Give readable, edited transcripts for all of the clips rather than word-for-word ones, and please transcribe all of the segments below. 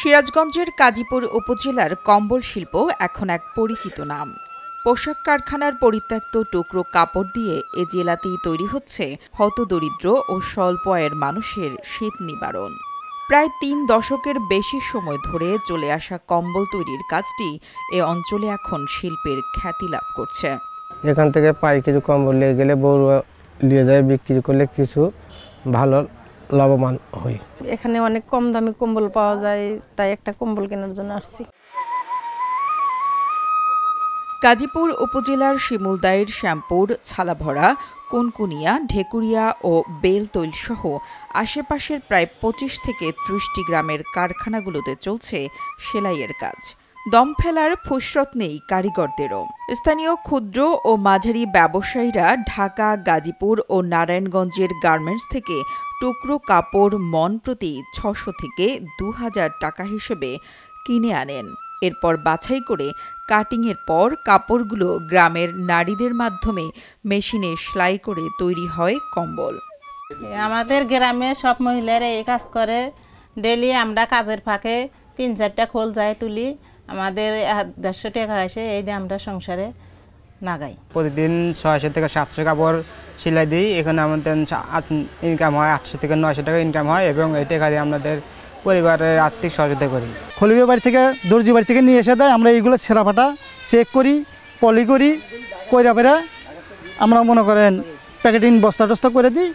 সিরাজগঞ্জের কাজীপুর উপজেলার কম্বল শিল্প এখন এক পরিচিত নাম। পোশাক কারখানার পরিত্যক্ত টুকরো কাপড় দিয়ে এ জেলাতেই তৈরি হচ্ছে হতদরিদ্র ও স্বল্প আয়ের মানুষের শীত নিবারণ। প্রায় ৩ দশকের বেশি সময় ধরে চলে আসা কম্বল তৈরির কাজটি এ অঞ্চলে এখন শিল্পের খ্যাতি লাভ করছে। এখান থেকে পাইকারি কম্বল নিয়ে গেলে বড় নিয়ে যায়, বিক্রি করলে কিছু ভালো লাভবান হই। এখানে অনেক কম দামে কম্বল পাওয়া যায়, তাই একটা কম্বল কেনার জন্য আসছি। গাজীপুর উপজেলার শিমুলদাইর শ্যামপুর, ছালাভরা, কুনকুনিয়া, ঢেকুরিয়া ও বেলতৈল সহ আশেপাশের প্রায় ২৫ থেকে ৩০টি গ্রামের কারখানাগুলোতে চলছে সেলাইয়ের কাজ। দম ফেলার ফুসরত নেই কারিগরদেরও। স্থানীয় ক্ষুদ্র ও মাঝারি ব্যবসায়ীরা ঢাকা, গাজীপুর ও নারায়ণগঞ্জের গার্মেন্টস থেকে টুকরো কাপড় মন প্রতি ৬০০ থেকে ২০০০ টাকা হিসেবে কিনে আনেন। এরপর বাছাই করে কাটিংয়ের পর কাপড়গুলো গ্রামের নারীদের মাধ্যমে মেশিনে সেলাই করে তৈরি হয় কম্বল। আমাদের গ্রামে সব মহিলারা এই কাজ করে। ডেলি আমরা কাজের ফাঁকে ৩-৪টা খোল যায় তুলি, আমাদের ১৫০ টাকা আসে, এই দিয়ে আমরা সংসারে নাগাই। প্রতিদিন ৬০০ থেকে ৭০০ কাপড় সেলাই দিই। এখানে আমাদের ইনকাম হয় ৮০০ থেকে ৯০০ টাকা ইনকাম হয় এবং এই টাকা দিয়ে আমাদের পরিবারের আর্থিক সহযোগিতা করি। খলিবে বাড়ি থেকে, দর্জি বাড়ি থেকে নিয়ে এসে দেয়, আমরা এইগুলো ছেঁড়া ফাটা চেক করি, পলি করি, কইরা পেরা আমরা মনে করেন প্যাকেটিং বস্তা টস্তা করে দিই।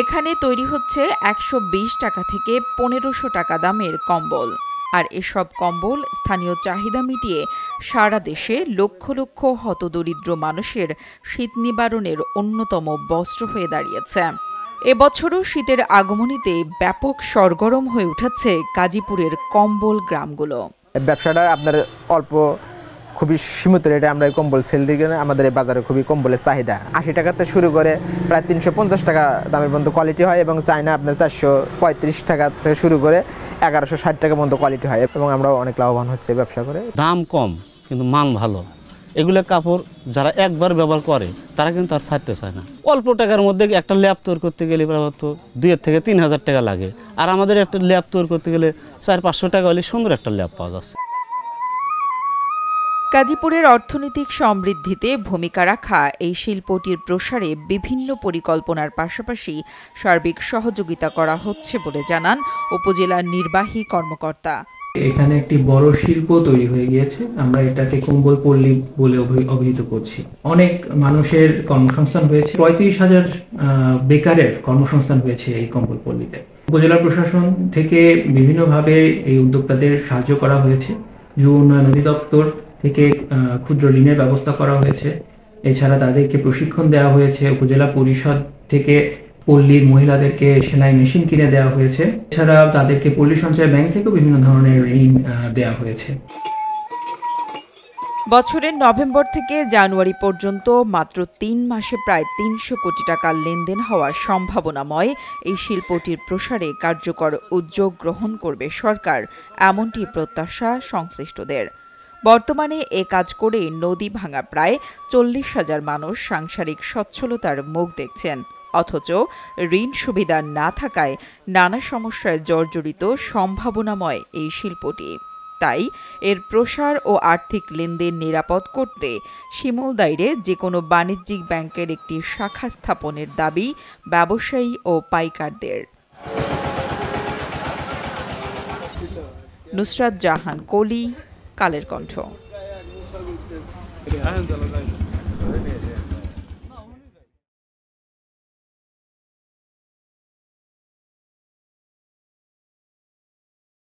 এখানে তৈরি হচ্ছে ১২০ টাকা থেকে ১৫০০ টাকা দামের কম্বল। আর এসব কম্বল স্থানীয় চাহিদা মিটিয়ে সারা দেশে লক্ষ লক্ষ হতদরিদ্র মানুষের শীত নিবারণের অন্যতম বস্ত্র হয়ে দাঁড়িয়েছে। এবছরও শীতের আগমনীতে ব্যাপক সরগরম হয়ে উঠেছে গাজীপুরের কম্বল গ্রামগুলো। ব্যবসাটা আপনার অল্প খুবই সীমিত রেটে আমরা কম্বল সেল দিই। আমাদের এই বাজারে খুবই কম্বলের চাহিদা ৮০ টাকাতে শুরু করে প্রায় ৩৫০ টাকা দামের পর্যন্ত কোয়ালিটি হয় এবং চায়না আপনার ৪৩৫ টাকা থেকে শুরু করে ১১৬০ টাকা পর্যন্ত কোয়ালিটি হয় এবং আমরা অনেক লাভবান হচ্ছে ব্যবসা করে। দাম কম কিন্তু মান ভালো। এগুলো কাপড় যারা একবার ব্যবহার করে তারা কিন্তু আর ছাড়তে চায় না। অল্প টাকার মধ্যে একটা ল্যাপ তৈরি করতে গেলে তো ২ থেকে ৩ হাজার টাকা লাগে, আর আমাদের একটা ল্যাপ তৈরি করতে গেলে ৪-৫০০ টাকা হলে সুন্দর একটা ল্যাপ পাওয়া যাচ্ছে। গাজীপুরের অর্থনৈতিক সমৃদ্ধিতে ভূমিকা রাখা এই শিল্পটির প্রসারে বিভিন্ন পরিকল্পনার পাশাপাশি সার্বিক সহযোগিতা করা হচ্ছে বলে জানান উপজেলার নির্বাহী কর্মকর্তা। এখানে একটি বড় শিল্প তৈরি হয়ে গিয়েছে, আমরা এটাকে কম্বল পল্লী বলে অভিহিত করছি। অনেক মানুষের কর্মসংস্থান হয়েছে, ৩৫,০০০ বেকারের কর্মসংস্থান হয়েছে এই কম্বল পল্লীতে। উপজেলা প্রশাসন থেকে বিভিন্নভাবে এই উদ্যোক্তাদের সাহায্য করা হয়েছে। যুব উন্নয়ন অধিদপ্তর থেকে ক্ষুদ্র ঋণের ব্যবস্থা করা হয়েছে। এছাড়া তাদেরকে প্রশিক্ষণ দেওয়া হয়েছে। উপজেলা পরিষদ থেকে পল্লীর মহিলাদেরকে সেলাই মেশিন কিনে দেওয়া হয়েছে। এছাড়া তাদেরকে পল্লী সঞ্চয় ব্যাংক থেকেও বিভিন্ন ধরনের ঋণ দেওয়া হয়েছে। বছরের নভেম্বর থেকে জানুয়ারি পর্যন্ত মাত্র ৩ মাসে প্রায় ৩০০ কোটি টাকার লেনদেন হওয়ার সম্ভাবনাময় এই শিল্পটির প্রসারে কার্যকর উদ্যোগ গ্রহণ করবে সরকার, এমনটি প্রত্যাশা সংশ্লিষ্টদের। বর্তমানে এ কাজ করে নদী ভাঙা প্রায় ৪০,০০০ মানুষ সাংসারিক সচ্ছলতার মুখ দেখছেন। অথচ ঋণ সুবিধা না থাকায় নানা সমস্যায় জর্জরিত সম্ভাবনাময় এই শিল্পটি। তাই এর প্রসার ও আর্থিক লেনদেন নিরাপদ করতে শিমুলদাইরে যে কোনো বাণিজ্যিক ব্যাংকের একটি শাখা স্থাপনের দাবি ব্যবসায়ী ও পাইকারদের। নুসরাত জাহান কলি, কালের কণ্ঠ।